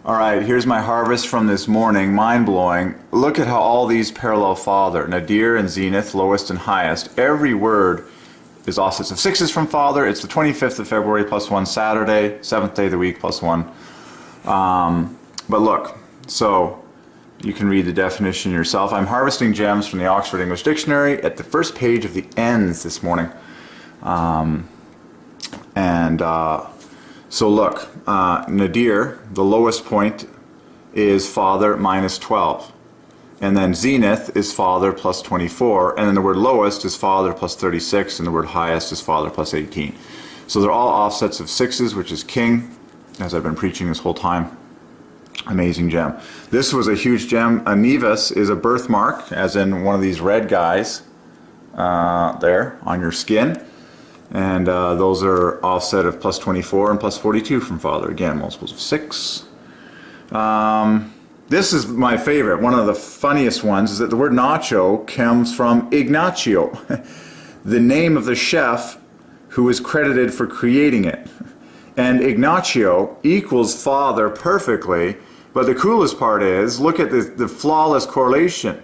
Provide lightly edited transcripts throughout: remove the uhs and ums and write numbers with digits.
All right, here's my harvest from this morning, mind-blowing. Look at how all these parallel Father, nadir and zenith, lowest and highest. Every word is offsets of sixes from Father. It's the 25th of February plus 1 Saturday, 7th day of the week plus 1. But look, so you can read the definition yourself. I'm harvesting gems from the Oxford English Dictionary at the first page of the ends this morning. So look, nadir, the lowest point is Father minus 12. And then zenith is Father plus 24. And then the word lowest is Father plus 36. And the word highest is Father plus 18. So they're all offsets of sixes, which is King, as I've been preaching this whole time. Amazing gem. This was a huge gem. A nevus is a birthmark, as in one of these red guys there on your skin. And those are offset of plus 24 and plus 42 from Father. Again, multiples of 6. This is my favorite. One of the funniest ones is that the word nacho comes from Ignacio, the name of the chef who is credited for creating it. And Ignacio equals Father perfectly, but the coolest part is, look at the flawless correlation.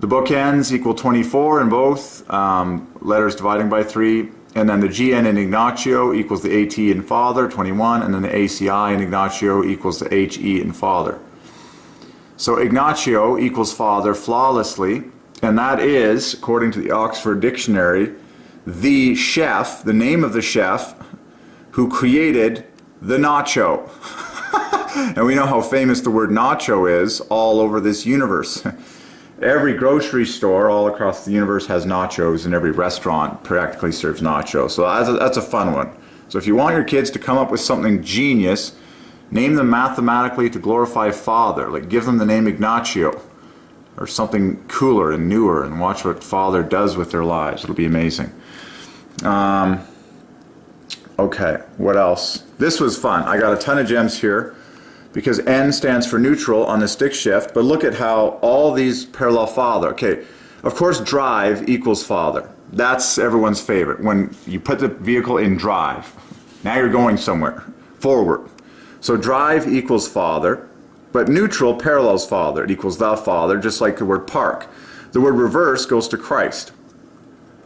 The bookends equal 24 in both, letters dividing by 3. And then the GN in Ignacio equals the AT in Father, 21, and then the ACI in Ignacio equals the HE in Father. So Ignacio equals Father flawlessly, and that is, according to the Oxford Dictionary, the chef, the name of the chef, who created the nacho. And we know how famous the word nacho is all over this universe. Every grocery store all across the universe has nachos, and every restaurant practically serves nachos. So that's a fun one. So if you want your kids to come up with something genius, name them mathematically to glorify Father. Like give them the name Ignacio or something cooler and newer, and watch what Father does with their lives. It'll be amazing. Okay, what else? This was fun. I got a ton of gems here, because N stands for neutral on the stick shift, but look at how all these parallel Father. Okay, of course drive equals Father. That's everyone's favorite. When you put the vehicle in drive, now you're going somewhere, forward. So drive equals Father, but neutral parallels Father. It equals the Father, just like the word park. The word reverse goes to Christ.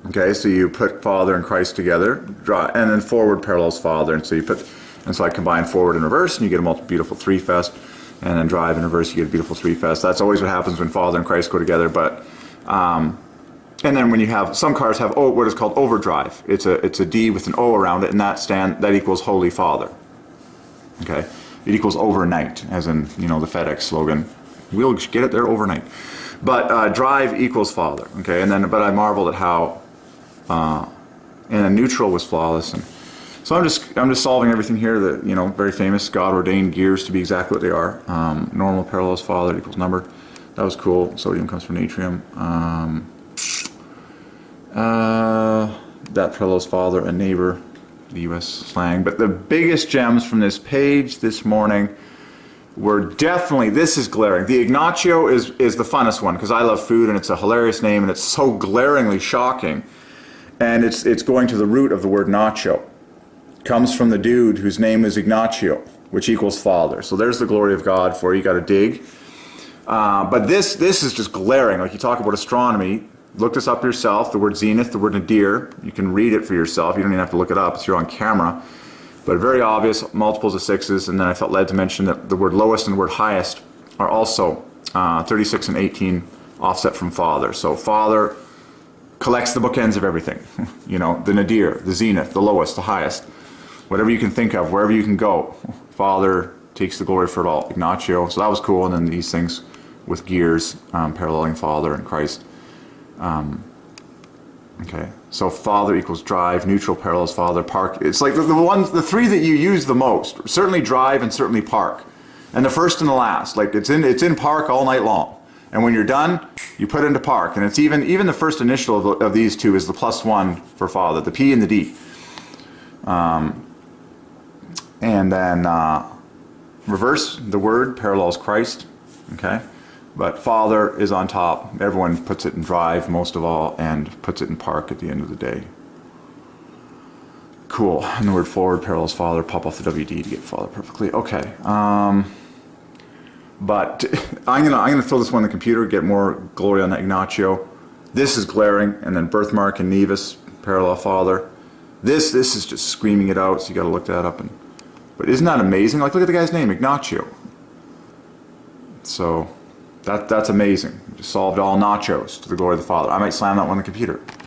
Okay, so you put Father and Christ together, and then forward parallels Father, and so I combine forward and reverse, and you get a beautiful three-fest, and then drive and reverse, you get a beautiful three-fest. That's always what happens when Father and Christ go together. But and then when you have, some cars have what is called overdrive. It's a D with an O around it, and that equals Holy Father. Okay, it equals overnight, as in the FedEx slogan. We'll get it there overnight. But drive equals Father. Okay, but I marveled at how and then neutral was flawless. And so I'm just solving everything here. The very famous God ordained gears to be exactly what they are. Normal parallels Father equals numbered. That was cool. Sodium comes from natrium. That parallels Father and neighbor, the U.S. slang. But the biggest gems from this page this morning were definitely, this is glaring. The Ignacio is the funnest one, because I love food and it's a hilarious name and it's so glaringly shocking. And it's going to the root of the word nacho. Comes from the dude whose name is Ignacio, which equals Father. So there's the glory of God for you. You got to dig. But this is just glaring. Like you talk about astronomy, look this up yourself. The word zenith, the word nadir. You can read it for yourself. You don't even have to look it up. It's here on camera. But very obvious, multiples of sixes. And then I felt led to mention that the word lowest and the word highest are also 36 and 18 offset from Father. So Father collects the bookends of everything. The nadir, the zenith, the lowest, the highest. Whatever you can think of, wherever you can go. Father takes the glory for it all. Ignacio. So that was cool. And then these things with gears paralleling Father and Christ. Okay. So Father equals drive. Neutral parallels Father. Park. It's like the three that you use the most. Certainly drive and certainly park. And the first and the last. Like it's in park all night long. And when you're done, you put it into park. And it's even the first initial of these two is the +1 for Father, the P and the D. And then reverse, the word parallels Christ. Okay? But Father is on top. Everyone puts it in drive most of all, and puts it in park at the end of the day. Cool. And the word forward parallels Father. Pop off the WD to get Father perfectly. Okay. But I'm gonna throw this one on the computer, get more glory on that Ignacio. This is glaring, and then birthmark and Nevis, parallel father. This is just screaming it out, so you got to look that up. But isn't that amazing? Like, look at the guy's name, Ignacio. So that's amazing. Just solved all nachos to the glory of the Father. I might slam that one on the computer.